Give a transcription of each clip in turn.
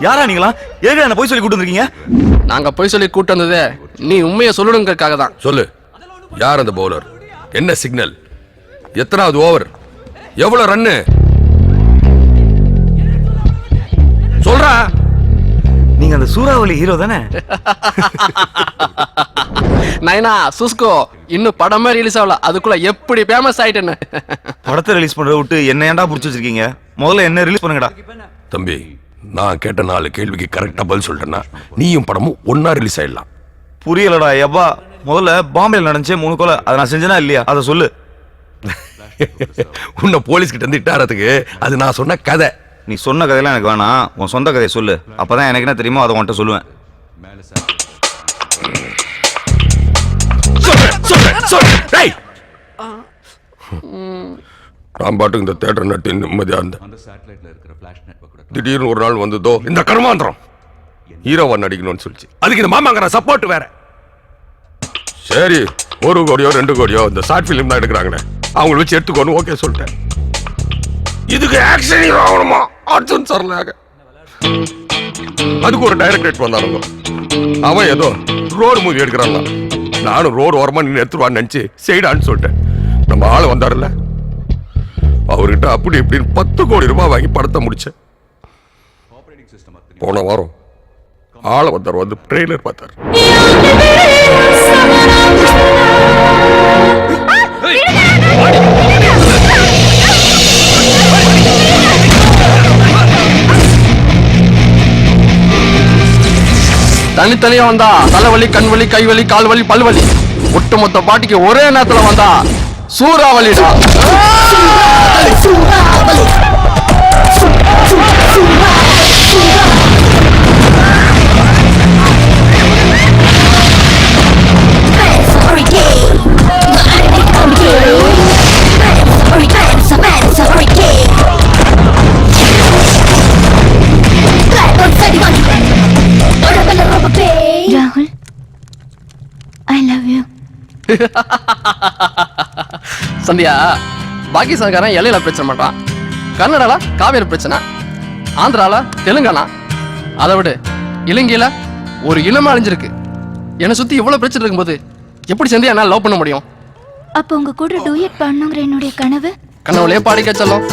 யாரா நீங்களா? ஏங்க என்ன போய் சொல்லி கூட்டு வந்திருக்கீங்க? நாங்க போய் சொல்லி கூட்டு வந்ததே நீ உண்மையை சொல்லணுங்கிறதுக்காக தான். சொல்லு, யார் அந்த பவுலர்? என்ன சிக்னல்? எத்தனாவது ஓவர்? எவ்வளவு ரன்னு? சொல்றா. நீங்க அந்த சூறாவளி ஹீரோ தானே? நைனா சுஸ்கோ இன்னும் படமே ரிலீஸ் ஆகல, அதுக்குள்ள எப்படி ஃபேமஸ் ஆயிட்டேன்னு. படத்தை ரிலீஸ் பண்றத விட்டு என்ன ஏன்டா புடிச்சு வச்சிருக்கீங்க? முதல்ல என்ன ரிலீஸ் பண்ணுங்கடா. தம்பி, நான் கேட்ட 4 கேள்விக்கு கரெக்டா பதில் சொல்லிட்டேன்னா நீயும் படமும் ஒன்னா ரிலீஸ் ஆயிடலாம். புரியலடா எப்பா. முதல்ல பாம்பேல நடந்துச்சே 3 கொலை, அதை நான் செஞ்சேனா இல்லையா அதை சொல்லு. உன்னை போலீஸ் கிட்ட இருந்து இட்டாரத்துக்கு அது நான் சொன்ன கதை. நீ சொன்ன கதையெல்லாம் எனக்கு வேணாம், உன் சொந்த கதையை சொல்லு. அப்பதான் எனக்கு என்ன தெரியுமோ அதை உன்கிட்ட சொல்லுவேன். நான் பாட்டுக்கு இந்த தேட்டர் நட்டு நிம்மதியா இருந்தேன். திடீர்னு ஒரு நாள் வந்ததோ இந்த கர்மாந்திரம் ஹீரோவா நடிக்கணும்னு சொல்லிச்சு. அதுக்கு இந்த மாமாங்கிற சப்போர்ட் வேற. சரி, 1 கோடியோ 2 கோடியோ இந்த ஷார்ட் பிலிம் தான் எடுக்கிறாங்கண்ணே, அவங்கள வச்சு எடுத்துக்கோன்னு ஓகே சொல்லிட்டேன். இதுக்கு ஆக்ஷன் ஹீரோ ஆகணுமா? அர்ஜுன் சரலாக. அதுக்கு ஒரு டைரக்டர் வந்தானுங்க. அவன் ஏதோ ரோடு மூவி எடுக்கிறாங்க. நானும் ரோடு ஓரமா நின்று எடுத்துருவான்னு நினைச்சு செய்டான்னு சொல்லிட்டேன். நம்ம ஆளு வந்தாருல்ல, அவர்கிட்ட அப்படி இப்படின்னு 10 கோடி ரூபாய் வாங்கி படத்தை முடிச்சேன். போன வாரம் ஆள வந்தார், வந்து ட்ரெய்லர் பார்த்தார். தனித்தனியா வந்தா தலைவலி, கண்வலி, கைவலி, கால்வலி, பல்வலி. ஒட்டுமொத்த பாட்டிக்கு ஒரே நேரத்துல வந்தா சூறாவளிடா. ராகுல், I love you. சந்தியா, பாகிஸ்தான்காரன் இலையில பிரச்சனை பண்றான், கர்நாடகால காவேரி பிரச்சனை, ஆந்திரால தெலுங்கானா, அதை விட இலங்கையில ஒரு இனமா அழிஞ்சிருக்கு. என்னை சுத்தி இவ்வளவு பிரச்சனை இருக்கும்போது எப்படி சந்தியா என்னால லவ் பண்ண முடியும்? அப்ப உங்க கூட டூயட் பாடணுங்கிற என்னுடைய கனவு கனவுலயே பாடிக்க சொல்லும்.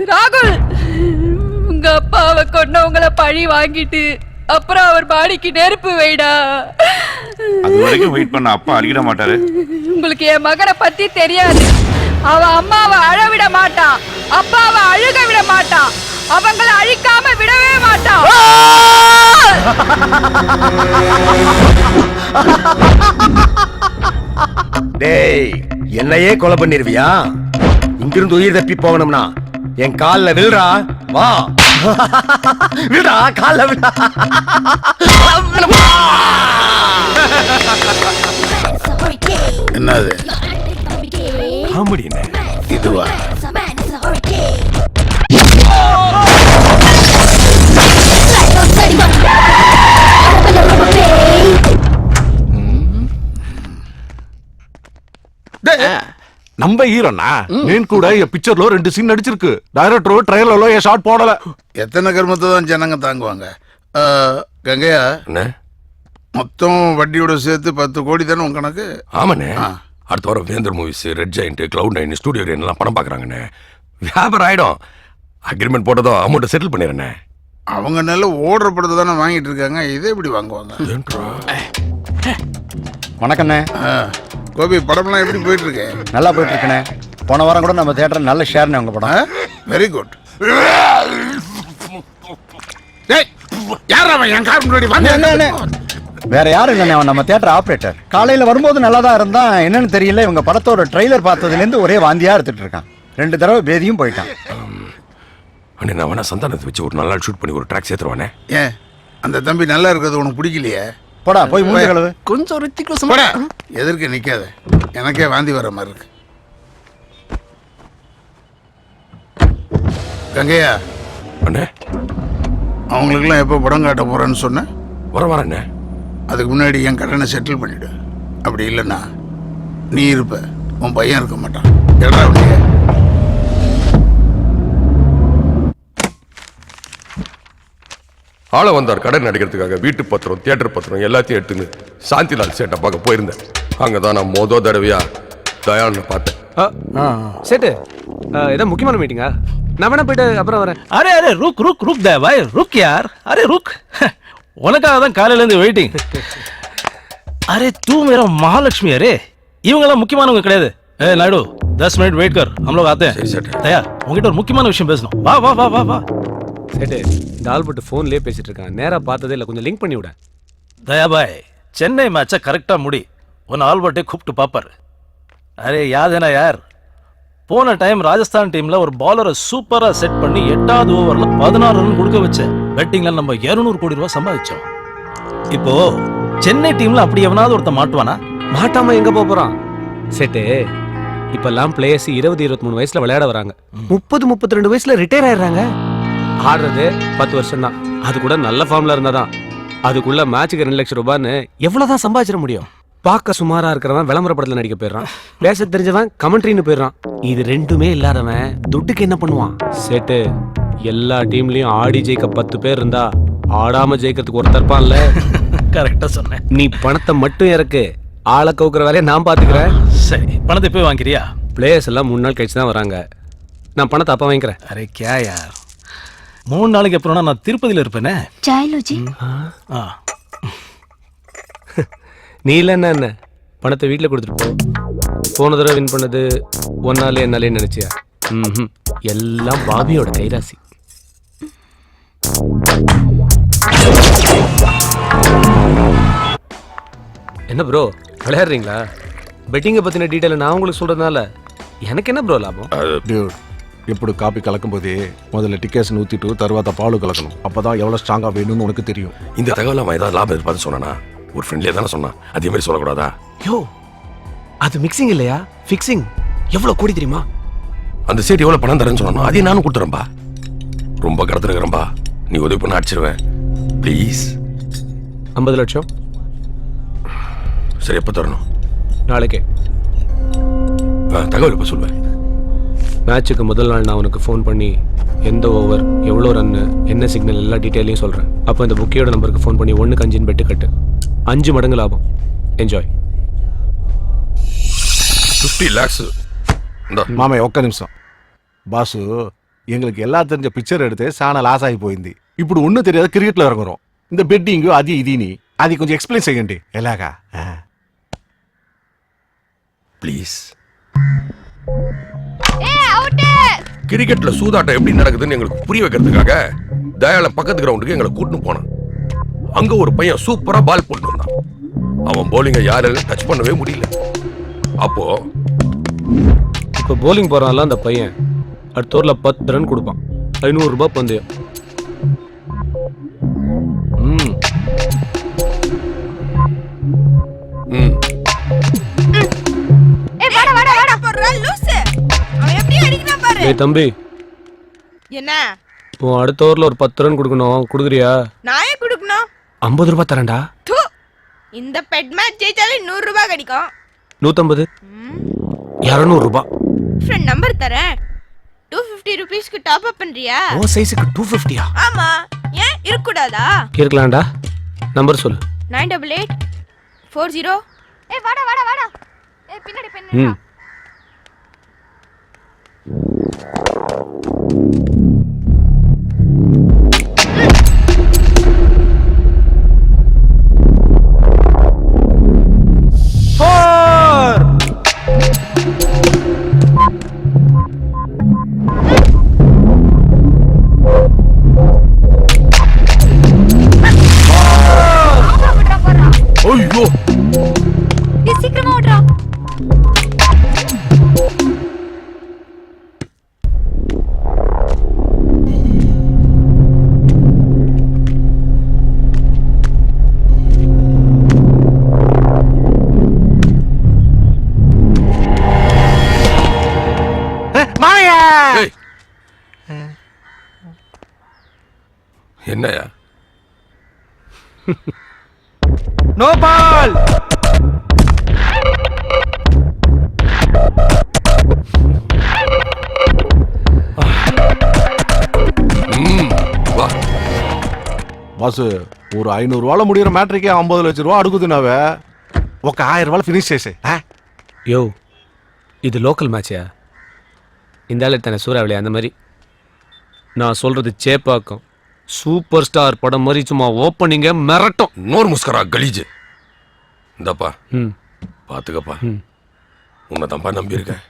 ராகுல், உங்க அப்பாவை கொன்னவங்களை பழி வாங்கிட்டு அப்புறம் அவர் பாடிக்கு நெருப்பு வைடா. அது வரைக்கும் வெயிட் பண்ண அப்பா அடிக்கிட மாட்டாரு. உங்களுக்கு என் மகனை பத்தி தெரியாது. அவ அம்மாவை அழவிட மாட்டான், அப்பாவை அழுக விட மாட்டான், அவங்களை அழிக்காம விடவே மாட்டான். டேய், என்னையே கொலை பண்ணிருவியா? இங்கிருந்து உயிர் தப்பி போகணும்னா என் கால்ல விழுறா. வா, விடா, கால்ல விடா. என்னது காமெடி? இதுவா? நம்ம ஹீரோனா நீன் கூட என் பிக்சர்ல 2 சீன் நடிச்சிருக்கு. டைரக்டர் ட்ரைலர்ல என் ஷாட் போடல. எத்தனை கர்மத்தை தான் ஜனங்க தாங்குவாங்க? கங்கையா, மொத்தம் வட்டியோட சேர்த்து 10 கோடி தானே உங்க கணக்கு? ஆமாண்ணே. அடுத்த வாரம் வேந்தர் movies, red giant, cloud 9, studio எல்லாம் படம் பாக்குறாங்கண்ணே. வியாபாரம் ஆயிடும். அக்ரிமெண்ட் போட்டதும் அமௌண்ட் செட்டில் பண்ணிடுறேண்ணே. அவங்க நல்ல ஓடுற படத்தை தானே வாங்கிட்டு இருக்காங்க, இதே எப்படி வாங்குவாங்க? வணக்கண்ணே. கோபி, படம்லாம் எப்படி போயிட்டு இருக்கு? நல்லா போயிட்டு இருக்கண்ணே. போன வாரம் கூட நம்ம தியேட்டர் நல்ல ஷேர்னே உங்க படம். Very good. யார் அவன் என் கார் முன்னாடி வந்து? வேற யாரும் இல்லைண்ணே, அவன் நம்ம தியேட்டர் ஆப்ரேட்டர். காலையில வரும்போது நல்லா தான் இருந்தான். என்னன்னு தெரியல, இவங்க படத்தோட ட்ரெய்லர் பார்த்ததுலேருந்து ஒரே வாந்தியா எடுத்துட்டு இருக்கான். 2 தடவை பேதியும் போயிட்டான். அண்ணே, நான் வேணா சந்தானத்தை வச்சு ஒரு நல்ல ஷூட் பண்ணி ஒரு ட்ராக் சேர்த்துருவானே. ஏன் அந்த தம்பி நல்லா இருக்கிறது உனக்கு பிடிக்கலையே? போடா போய் மூஞ்ச கழுவு. கொஞ்சம் ரித்திக் ரோஷன் போடா எதிர்க்க நிக்காத, எனக்கே வாந்தி வர மாதிரி இருக்கு. கங்கையா, அண்ணே அவங்களுக்குலாம் எப்போ படம் காட்ட போறேன்னு சொன்னேன். வரண்ணே. அதுக்கு முன்னாடி என் கடனை செட்டில் பண்ணிவிடு. அப்படி இல்லைன்னா நீ இருப்ப, உன் பையன் இருக்க மாட்டான். எடா அப்படியே ஆள வந்தார் கடன் நடிக்கிறதுக்காக வீட்டு பத்திரம் தியேட்டர் பத்திரம் எல்லாத்தையும் எடுத்துன்னு சாந்திலால் சேட்டை பார்க்க போயிருந்தேன். அங்கதான் நான் தடவையா தயாளனை பார்த்தேன். சேட்டு ஏதோ முக்கியமான மீட்டிங்கா? நான் வேணா போயிட்டு அப்புறம் வரேன். अरे अरे रुक रुक रुक दे भाई रुक यार अरे रुक உனக்காக தான் காலையில இருந்து வெயிட்டிங். अरे तू मेरा महालक्ष्मी अरे இவங்கெல்லாம் முக்கியமானவங்க கிடையாது. ஏ நாயுடு 10 मिनट वेट कर हम लोग आते சரி, हैं. சேட்டு. தயா உங்ககிட்ட ஒரு முக்கியமான விஷயம் பேசணும். வா வா வா வா வா. சேட்டு இந்த ஆல்பர்ட் ஃபோன்லயே பேசிட்டு இருக்கான். நேரா பார்த்ததே இல்ல, கொஞ்சம் லிங்க் பண்ணி விட. தயா பாய் சென்னை மேட்சை கரெக்டா முடி. உன் ஆல்பர்ட்டை கூப்பிட்டு பாப்பாரு. அரே याद है ना यार போன டைம் ராஜஸ்தான் டீம்ல ஒரு பாலரை சூப்பரா செட் பண்ணி 8வது ஓவர்ல 16 ரன் கொடுக்க வச்சேன். பெட்டிங்ல நம்ம 200 கோடி ரூபாய் சம்பாதிச்சோம். இப்போ சென்னை டீம்ல அப்படி எவனாவது ஒருத்த மாட்டுவானா? மாட்டாம எங்க போறான் சேட்டு? இப்பெல்லாம் பிளேயர்ஸ் 20-23 வயசுல விளையாட வராங்க. 30-32 வயசுல ரிட்டையர் ஆயிடுறாங்க. ஆடுறது 10 வருஷம் தான். அது கூட நல்ல ஃபார்ம்ல இருந்தாதான். அதுக்குள்ள மேட்சுக்கு 2 லட்சம் ரூபான்னு எவ்வளவுதான் சம்பாதிச்சிட முடியும்? பார்க்க சுமாரா இருக்கிறவன் விளம்பர படத்துல நடிக்க போயிடுறான். பேச தெரிஞ்சவன் கமெண்ட்ரின்னு போயிடுறான். இது ரெண்டுமே இல்லாதவன் துட்டுக்கு என்ன பண்ணுவான்? சேட்டு எல்லா டீம்லயும் ஆடி ஜெயிக்க 10 பேர் இருந்தா ஆடாம ஜெயிக்கிறதுக்கு ஒருத்தர் இருப்பான்ல. கரெக்டா சொன்னேன். நீ பணத்தை மட்டும் இறக்கு, ஆளை கவுக்குற வேலையை நான் பாத்துக்கிறேன். சரி பணத்தை போய் வாங்கிக்கிறியா? பிளேயர்ஸ் எல்லாம் 3 நாள் கழிச்சு தான் வராங்க. நான் பணத்தை அப்ப வாங்கிக்கிறேன். அரே क्या यार 3 நாளைக்கு அப்புறம் நான் திருப்பதியில இருப்பேனே. चाय लो जी. ஆ நீ இல்ல என்ன பணத்தை வீட்டுல கொடுத்துட்டு போ. போன தடவை வின் பண்ணது ஒன்னாலே என்னாலே நினைச்சியா? எல்லாம் பாபியோட கைராசி. என்ன ப்ரோ விளையாடுறீங்களா? பெட்டிங்கை பத்தின டீட்டெயில் நான் உங்களுக்கு சொல்றதுனால எனக்கு என்ன ப்ரோ லாபம்? டியூட் ఇప్పుడు కాపీ కలకపోతే முதல்ல டிக்கெட்ஸ் ஊத்திட்டு తర్వాత பால் கலக்கணும். அப்பதான் எவ்வளவு ஸ்ட்ராங்கா வேணும்னு உனக்கு தெரியும். இந்த தகவல் அவன் ஏதாவது லாபம் எதிர்பார்த்து சொன்னானா? ஒரு ஃப்ரெண்ட்லியா தானே சொன்னான். அதே மாதிரி சொல்லக்கூடாதா? யோ அது மிக்சிங் இல்லையா, ஃபிக்ஸிங். எவ்வளவு கோடி தெரியுமா? அந்த சீட் எவ்வளவு பணம் தரேன்னு சொன்னானோ அதையும் நானும் கொடுத்துறேன்பா. ரொம்ப கடத்துறேன்பா. நீ உதவி பண்ண அடிச்சிருவேன் ப்ளீஸ். 50 லட்சம். சரி எப்போ தரணும்? நாளைக்கே. தகவல் எப்போ சொல்லுவேன்? மேட்சுக்கு முதல் நாள் நான் உனக்கு ஃபோன் பண்ணி எந்த ஓவர் எவ்வளோ ரன்னு என்ன சிக்னல் எல்லா டீட்டெயிலையும் சொல்கிறேன். அப்போ இந்த புக்கியோட நம்பருக்கு ஃபோன் பண்ணி 1க்கு 5 பெட்டு கட்டு. 5 மடங்கு லாபம். என்ஜாய். 50 lakhs. మామయ్య ఒక్క నిమిషం. బాసు எங்களுக்கு எல்லாம் தெரிஞ்ச பிக்சர் எடுத்து சாண లాస్ అయిపోయింది. ఇప్పుడు ஒன்றும் தெரியாத கிரிக்கெட்ல இறங்குறோம். இந்த பெட்டிங் அது இதுன்னு అది కొంచెం ఎక్స్ప్లెయిన్ చేయండి ఎలాగా? ப்ளீஸ். கிரிக்கெட்ல சூதாட்டம் எப்படி நடக்குதுன்னு எங்களுக்கு புரிய வைக்கிறதுக்காக தயாள பக்கத்து கிரவுண்டுக்கு எங்களை கூட்டின்னு போனான். அங்க ஒரு பையன் சூப்பரா பால் போட்டு வந்தான். அவன் போலிங்கை யாராலும் டச் பண்ணவே முடியல. அப்போ இப்போ போலிங் போறான்ல அந்த பையன் அடுத்த ஓவரில் 10 ரன் கொடுப்பான். 500 ரூபாய் பந்தயம். தம்பி என்ன அடுத்த ஓவரில் ஒரு 10 ரன் கொடுக்கணும். கொடுக்குறியா? நாயே கொடுக்கணும். 50 ரூபாய் தரேன்டா. இந்த பெட் மேட்ச் ஜெயிச்சாலே 100 ரூபாய் கிடைக்கும். 150 200 ரூபாய். ஃப்ரெண்ட் நம்பர் தரேன். 250 ரூபீஸ்க்கு டாப் அப் பண்றியா? ஓ சைஸ்க்கு 250யா? ஆமா, ஏன் இருக்க கூடாதா? இருக்கலாம்டா. நம்பர் சொல்லு. 988 40. வாடா வாடா வாடா. பின்னாடி பின்னாடி. ஐயோ சீக்கிரமா ஓடுறா. என்னையா? No ball. வா. பாஸ் ஒரு 500 ரூபால முடியிற மேட்ரிக்கே 50 லட்சம் ரூபா அடுக்குதுனாவே ఒక 1000 రూపాయలు ఫినిష్ చేసే. யோ இது லோக்கல் மேட்சியா? இந்த ஆளு தானே சூறாவளி அந்த மாதிரி. நான் சொல்றது சேப்பாக்கம் சூப்பர் ஸ்டார் படம் மாதிரி சும்மா ஓப்பனிங்க மிரட்டும். நோர் முஸ்கரா கலீஜ். இந்தப்பா ம் பாத்துக்கப்பா. உன்னை தான்ப்பா நம்பியிருக்கேன்.